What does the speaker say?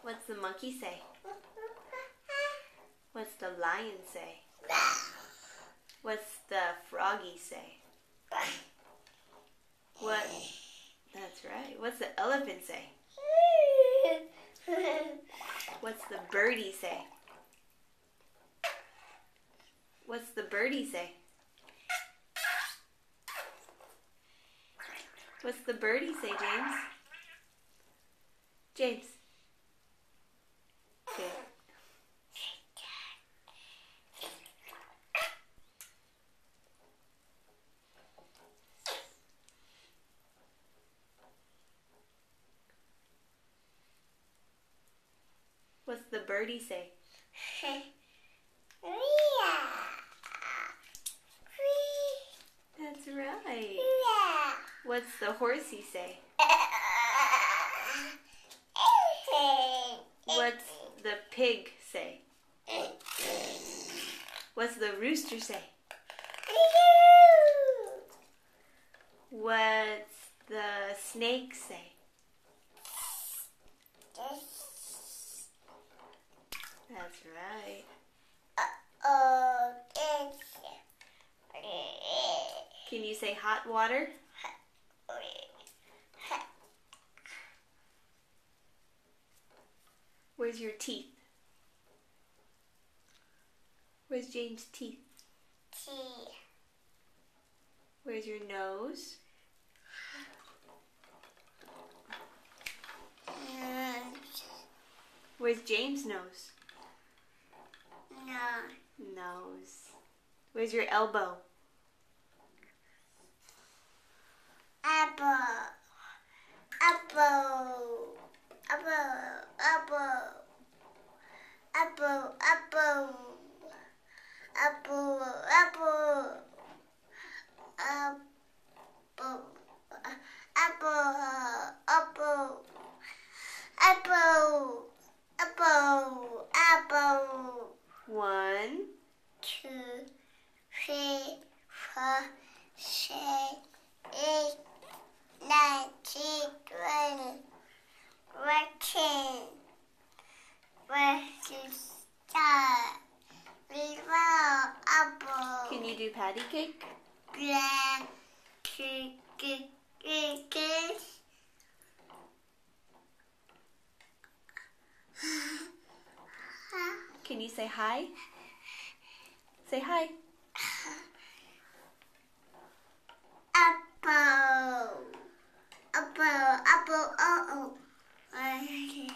What's the monkey say? What's the lion say? What's the froggy say? What? That's right. What's the elephant say? What's the birdie say? What's the birdie say? What's the birdie say, James? James. Okay. What's the birdie say? That's right. What's the horsey say? What's the pig say? What's the rooster say? What's the snake say? That's right. Can you say hot water? Where's your teeth? Where's James' teeth? Where's your nose? Where's James' nose? Nose. Where's your elbow? One, 2, 3, 4, 6, 8, 9, 10, 20. Watching. Where's the star? Apple. can you do patty cake? Black. Can you say hi? Say hi. Apple. Oh.